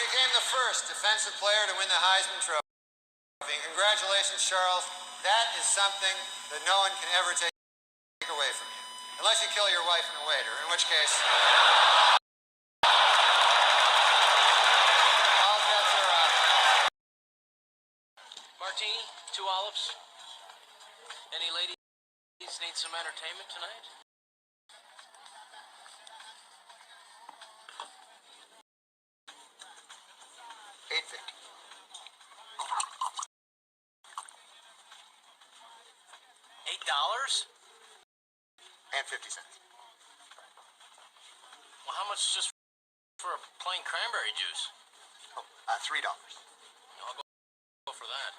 became the first defensive player to win the Heisman Trophy. Congratulations, Charles. That is something that no one can ever take away from you. Unless you kill your wife and a waiter, in which case... all bets are off. Martini, 2 olives. Any ladies need some entertainment tonight? $8.50. $8? And 50 cents. Well, how much just for a plain cranberry juice? Oh, $3. I'll go for that.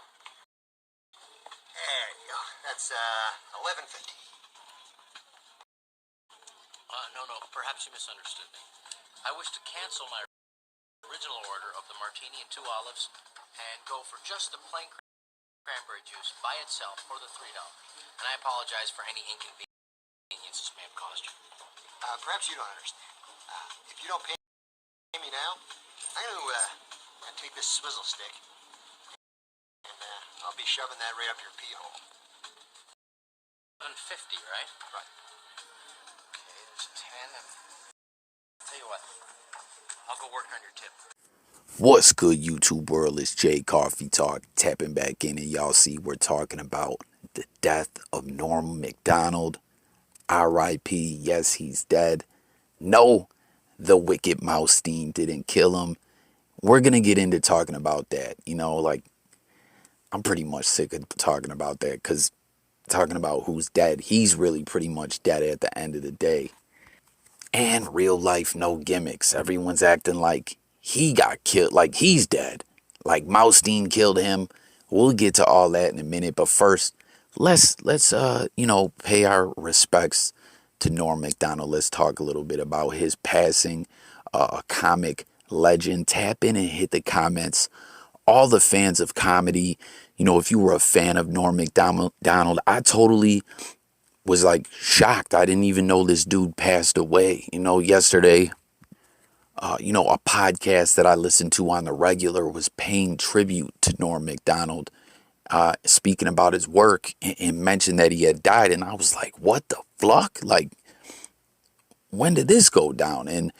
There you go. That's $11.50. No, perhaps you misunderstood me. I wish to cancel my original order of the martini and 2 olives and go for just the plain cranberry juice by itself for the $3. And I apologize for any inconvenience this may have caused you. Perhaps you don't understand. If you don't pay me now, I'm gonna take this swizzle stick and I'll be shoving that right up your pee hole. $150, right? Right. Okay, there's 10. And tell you what, I'll go work on your tip. What's good, YouTube world? It's Jay Coffee Talk tapping back in, and y'all see we're talking about the death of Norm Macdonald. R.I.P. Yes, he's dead. No, the Wicket Mouse Stein didn't kill him. We're gonna get into talking about that. You know, like, I'm pretty much sick of talking about that, because talking about who's dead, he's really pretty much dead at the end of the day. And real life, no gimmicks. Everyone's acting like he got killed, like he's dead, like Mouse Stein killed him. We'll get to all that in a minute, but first, let's pay our respects to Norm Macdonald. Let's talk a little bit about his passing. A comic legend. Tap in and hit the comments. All the fans of comedy, you know, if you were a fan of Norm Macdonald, I totally was like shocked. I didn't even know this dude passed away. You know, yesterday, a podcast that I listened to on the regular was paying tribute to Norm Macdonald, speaking about his work and mentioned that he had died. And I was like, what the fuck? Like, when did this go down? And,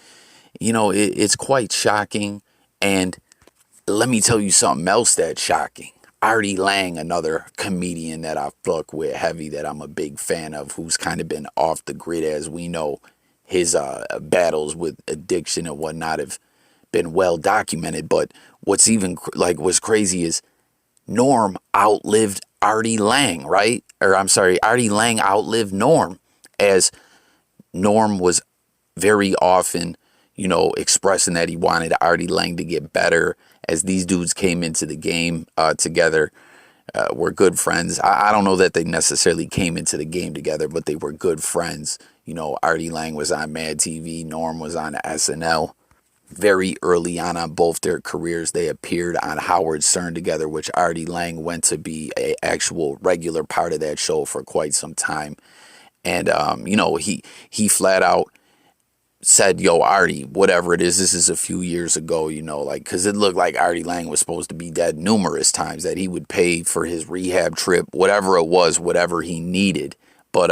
you know, it's quite shocking. And let me tell you something else that's shocking. Artie Lange, another comedian that I fuck with heavy, that I'm a big fan of, who's kind of been off the grid, as we know. His battles with addiction and whatnot have been well documented. But what's even what's crazy is Norm outlived Artie Lange, right? Or I'm sorry, Artie Lange outlived Norm, as Norm was very often, expressing that he wanted Artie Lange to get better. As these dudes came into the game together, were good friends. I don't know that they necessarily came into the game together, but they were good friends. You know, Artie Lange was on Mad TV. Norm was on SNL. Very early on both their careers, they appeared on Howard Stern together, which Artie Lange went to be an actual regular part of that show for quite some time. And, he flat out said, yo, Artie, whatever it is, this is a few years ago, because it looked like Artie Lange was supposed to be dead numerous times, that he would pay for his rehab trip, whatever it was, whatever he needed. But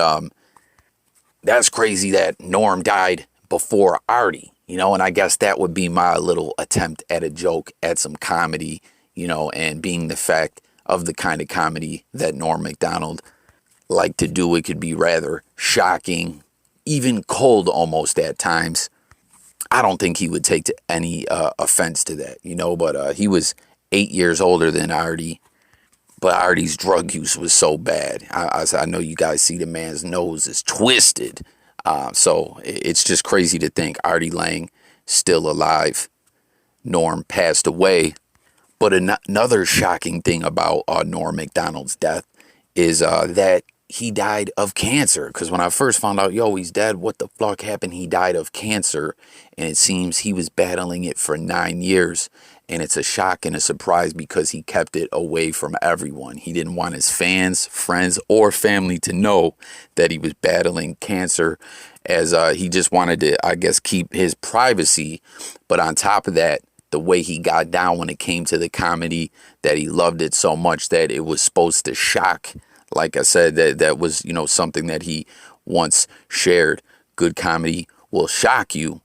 that's crazy that Norm died before Artie, and I guess that would be my little attempt at a joke, at some comedy, and being the fact of the kind of comedy that Norm Macdonald liked to do, it could be rather shocking, even cold almost at times. I don't think he would take to any offense to that, but he was 8 years older than Artie. But Artie's drug use was so bad. I know you guys see the man's nose is twisted. So it's just crazy to think Artie Lange still alive. Norm passed away. But another shocking thing about Norm Macdonald's death is that he died of cancer. Because when I first found out, he's dead, what the fuck happened? He died of cancer. And it seems he was battling it for 9 years. And it's a shock and a surprise because he kept it away from everyone. He didn't want his fans, friends, or family to know that he was battling cancer, as he just wanted to, I guess, keep his privacy. But on top of that, the way he got down when it came to the comedy, that he loved it so much that it was supposed to shock. Like I said, that was, something that he once shared. Good comedy will shock you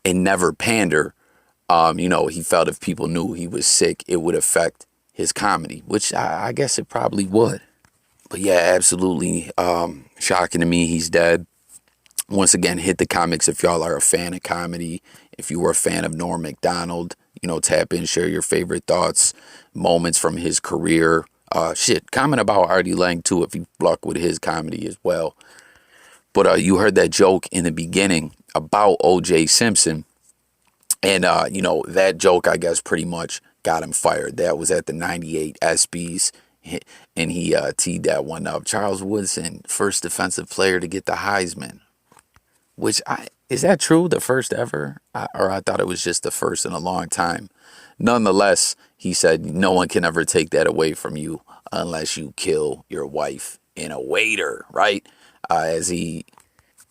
and never pander. He felt if people knew he was sick, it would affect his comedy, which I guess it probably would. But yeah, absolutely shocking to me. He's dead. Once again, hit the comics if y'all are a fan of comedy. If you were a fan of Norm Macdonald, tap in, share your favorite thoughts, moments from his career. Comment about Artie Lange too if you fuck with his comedy as well. But you heard that joke in the beginning about O.J. Simpson. And, that joke, I guess, pretty much got him fired. That was at the 98 Espys. And he teed that one up. Charles Woodson, first defensive player to get the Heisman. Which, is that true? The first ever? Or I thought it was just the first in a long time. Nonetheless, he said, no one can ever take that away from you unless you kill your wife in a waiter, right? As he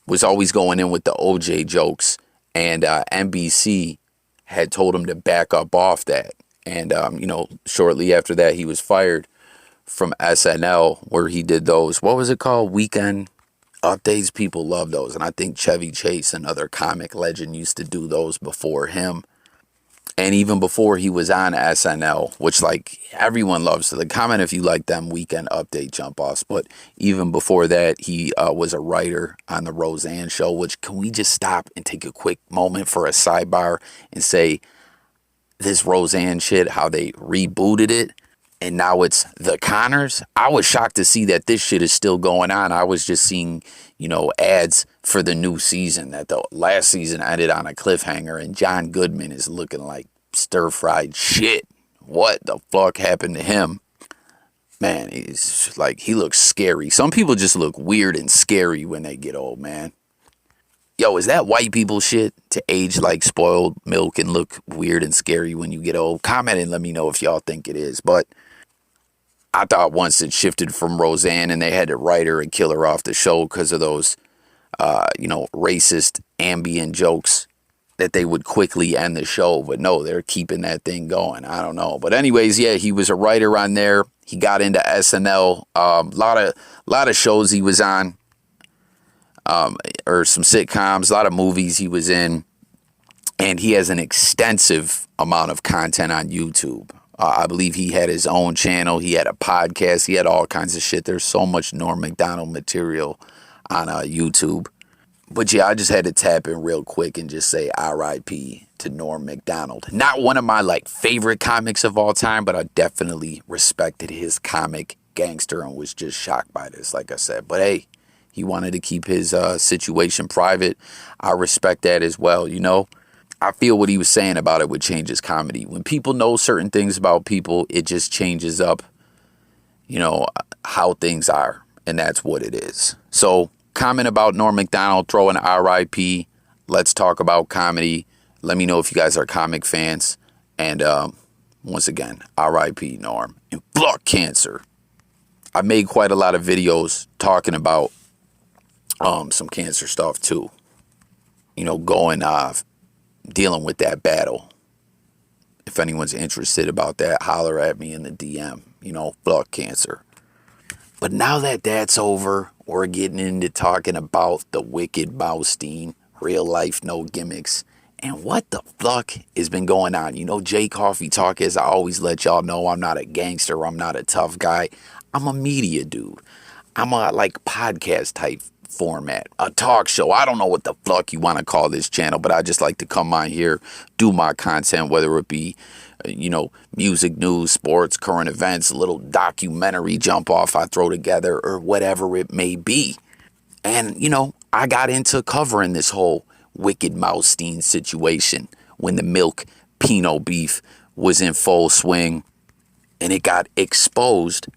was always going in with the OJ jokes. And NBC had told him to back up off that. And, shortly after that, he was fired from SNL, where he did those, what was it called? Weekend updates. People love those. And I think Chevy Chase, another comic legend, used to do those before him. And even before he was on SNL, which like everyone loves to comment if you like them weekend update jump offs. But even before that, he was a writer on the Roseanne show, which can we just stop and take a quick moment for a sidebar and say this Roseanne shit, how they rebooted it. And now it's the Connors. I was shocked to see that this shit is still going on. I was just seeing, ads for the new season, that the last season ended on a cliffhanger and John Goodman is looking like stir-fried shit. What the fuck happened to him? Man, he's like, he looks scary. Some people just look weird and scary when they get old, man. Yo, is that white people shit to age like spoiled milk and look weird and scary when you get old? Comment and let me know if y'all think it is. But I thought once it shifted from Roseanne and they had to write her and kill her off the show because of those, racist ambient jokes, that they would quickly end the show. But no, they're keeping that thing going. I don't know. But anyways, yeah, he was a writer on there. He got into SNL. Lot of shows he was on. Or some sitcoms, a lot of movies he was in. And he has an extensive amount of content on YouTube. I believe he had his own channel. He had a podcast. He had all kinds of shit. There's so much Norm Macdonald material on YouTube. But yeah, I just had to tap in real quick and just say RIP to Norm Macdonald. Not one of my favorite comics of all time, but I definitely respected his comic gangster and was just shocked by this, like I said. But hey, he wanted to keep his situation private. I respect that as well, I feel what he was saying about it would change his comedy. When people know certain things about people, it just changes up, how things are. And that's what it is. So comment about Norm Macdonald, throw an RIP. Let's talk about comedy. Let me know if you guys are comic fans. And once again, RIP Norm. And fuck cancer. I made quite a lot of videos talking about some cancer stuff too. Dealing with that battle. If anyone's interested about that, holler at me in the DM. Fuck cancer. But now that that's over, we're getting into talking about the Wicket Stein, real life, no gimmicks. And what the fuck has been going on? J Coffee Talk, as I always let y'all know, I'm not a gangster. I'm not a tough guy. I'm a media dude. I'm a podcast type format, a talk show. I don't know what the fuck you want to call this channel, but I just like to come on here, do my content, whether it be, music, news, sports, current events, a little documentary jump off I throw together or whatever it may be. And, I got into covering this whole Wicket Stein situation when the milk Pinot beef was in full swing and it got exposed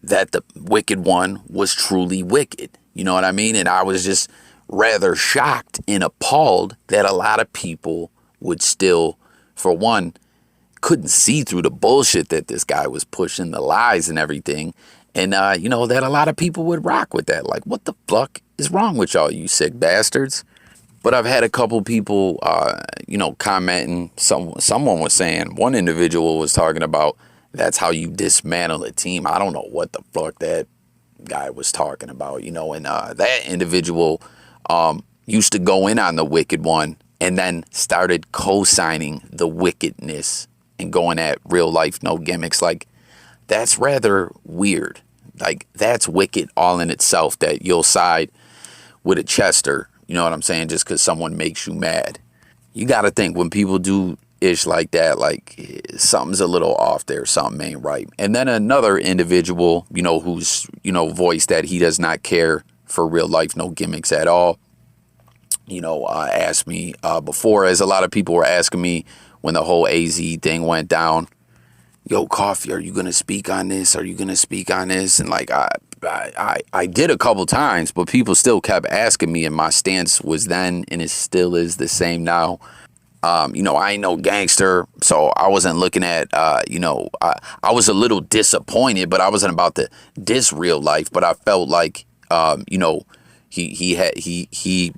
that the wicked one was truly wicked. You know what I mean? And I was just rather shocked and appalled that a lot of people would still, for one, couldn't see through the bullshit that this guy was pushing, the lies and everything. And, that a lot of people would rock with that. Like, what the fuck is wrong with y'all, you sick bastards? But I've had a couple people, commenting. Someone was saying, one individual was talking about that's how you dismantle a team. I don't know what the fuck that guy was talking about, and that individual used to go in on the wicked one and then started co-signing the wickedness and going at real life no gimmicks. Like, that's rather weird. Like, that's wicked all in itself, that you'll side with a Chester, you know what I'm saying, just because someone makes you mad. You got to think, when people do ish like that, like, something's a little off there, something ain't right. And then another individual, who's, voiced that he does not care for real life no gimmicks at all, asked me before, as a lot of people were asking me when the whole AZ thing went down, yo, Coffee, are you going to speak on this? Are you going to speak on this? And like, I did a couple times, but people still kept asking me, and my stance was then, and it still is the same now. I ain't no gangster, so I wasn't looking at, I was a little disappointed, but I wasn't about to diss real life. But I felt like, he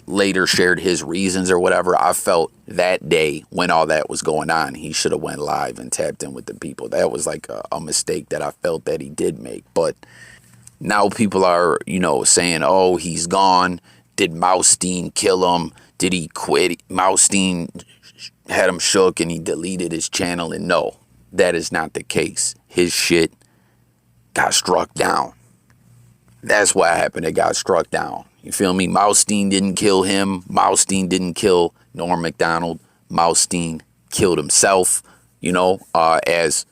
later shared his reasons or whatever. I felt that day when all that was going on, he should have went live and tapped in with the people. That was like a mistake that I felt that he did make. But now people are, saying, oh, he's gone. Did Stein kill him? Did he quit? Stein had him shook and he deleted his channel. And no, that is not the case. His shit got struck down. That's what happened. It got struck down. You feel me? Stein didn't kill him. Stein didn't kill Norm Macdonald. Stein killed himself, as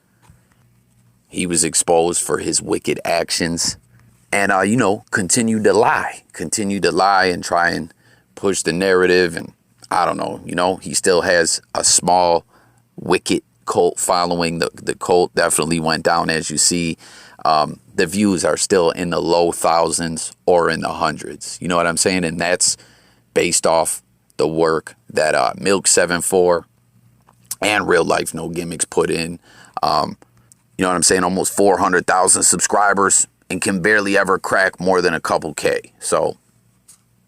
he was exposed for his wicked actions. And, continued to lie and try and push the narrative. And I don't know, he still has a small wicked cult following. The cult definitely went down, as you see. The views are still in the low thousands or in the hundreds. You know what I'm saying? And that's based off the work that Milk74 and Real Life No Gimmicks put in. You know what I'm saying? Almost 400,000 subscribers and can barely ever crack more than a couple K. So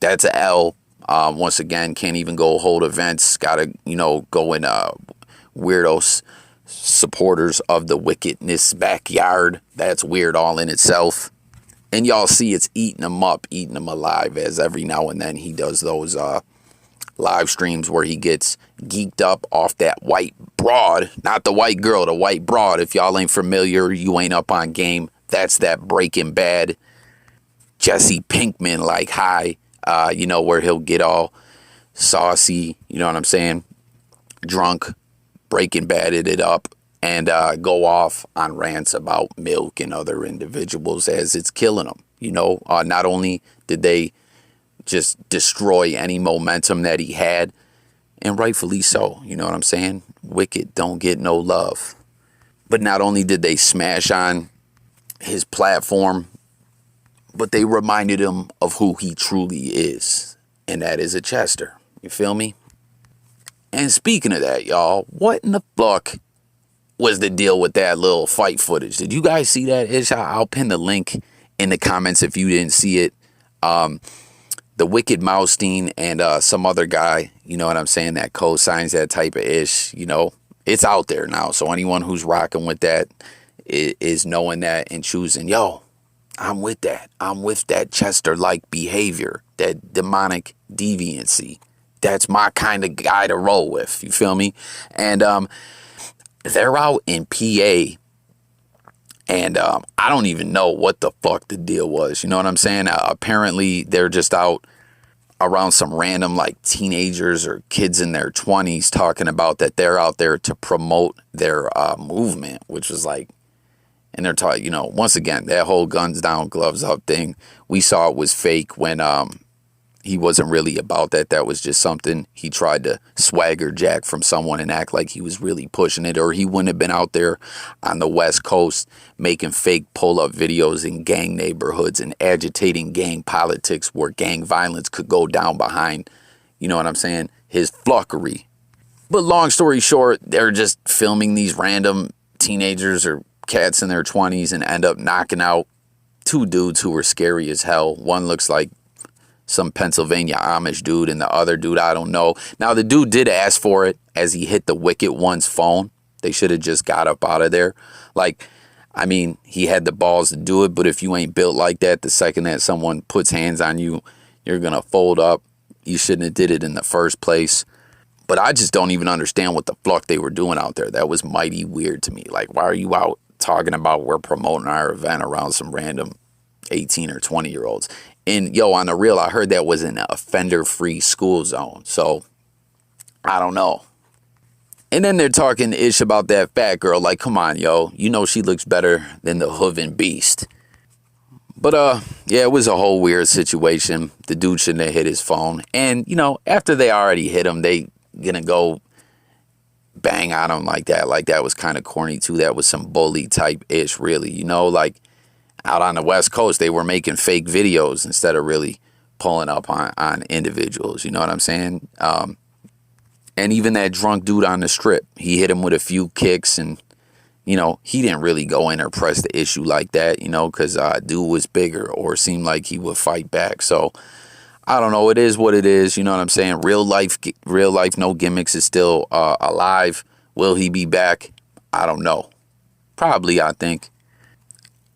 that's a L. Once again, can't even go hold events. Gotta, go in weirdos supporters of the wickedness backyard. That's weird all in itself. And y'all see it's eating them up, eating them alive, as every now and then he does those live streams where he gets geeked up off that white broad, not the white girl, the white broad. If y'all ain't familiar, you ain't up on game. That's that Breaking Bad Jesse Pinkman like high, where he'll get all saucy, you know what I'm saying, drunk, Breaking Badded it up, and go off on rants about Milk and other individuals as it's killing them. Not only did they just destroy any momentum that he had, and rightfully so, you know what I'm saying? Wicked don't get no love. But not only did they smash on his platform, but they reminded him of who he truly is, and that is a Chester. You feel me? And speaking of that, y'all, what in the fuck was the deal with that little fight footage? Did you guys see that? I'll pin the link in the comments if you didn't see it. The wicked Stein and some other guy, you know what I'm saying, that co-signs that type of ish, it's out there now. So anyone who's rocking with that is knowing that and choosing, yo, I'm with that. I'm with that Chester-like behavior, that demonic deviancy. That's my kind of guy to roll with. You feel me? And they're out in PA. And I don't even know what the fuck the deal was. You know what I'm saying? Apparently, they're just out around some random like teenagers or kids in their 20s talking about that they're out there to promote their movement, which was like, and they're talking, once again, that whole guns down, gloves up thing. We saw it was fake when he wasn't really about that. That was just something he tried to swagger jack from someone and act like he was really pushing it, or he wouldn't have been out there on the West Coast making fake pull-up videos in gang neighborhoods and agitating gang politics where gang violence could go down behind, you know what I'm saying, his flockery. But long story short, they're just filming these random teenagers or cats in their 20s and end up knocking out two dudes who were scary as hell. One looks like some Pennsylvania Amish dude, and the other dude, I don't know. Now, the dude did ask for it as he hit the Wicket one's phone. They should have just got up out of there. Like, I mean, he had the balls to do it, but if you ain't built like that, the second that someone puts hands on you, you're going to fold up. You shouldn't have did it in the first place. But I just don't even understand what the fuck they were doing out there. That was mighty weird to me. Like, why are you out talking about we're promoting our event around some random 18 or 20-year-olds? And, yo, on the real, I heard that was an offender-free school zone. So, I don't know. And then they're talking ish about that fat girl. Like, come on, yo. You know she looks better than the Hooven Beast. But, yeah, it was a whole weird situation. The dude shouldn't have hit his phone. And, you know, after they already hit him, they gonna go bang on him like that. Like, that was kind of corny, too. That was some bully type ish, really. You know, like, out on the West Coast, they were making fake videos instead of really pulling up on individuals. You know what I'm saying? And even that drunk dude on the strip, he hit him with a few kicks, and, you know, he didn't really go in or press the issue like that, you know, because dude was bigger or seemed like he would fight back. So, I don't know. It is what it is. You know what I'm saying? Real life, no gimmicks is still alive. Will he be back? I don't know. Probably, I think.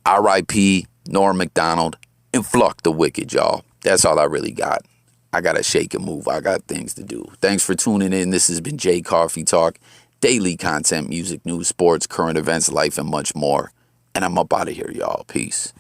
R.I.P. Norm Macdonald, and fuck the Wicket, y'all. That's all I really got. I got to shake and move. I got things to do. Thanks for tuning in. This has been J Coffee Talk. Daily content, music, news, sports, current events, life, and much more. And I'm up out of here, y'all. Peace.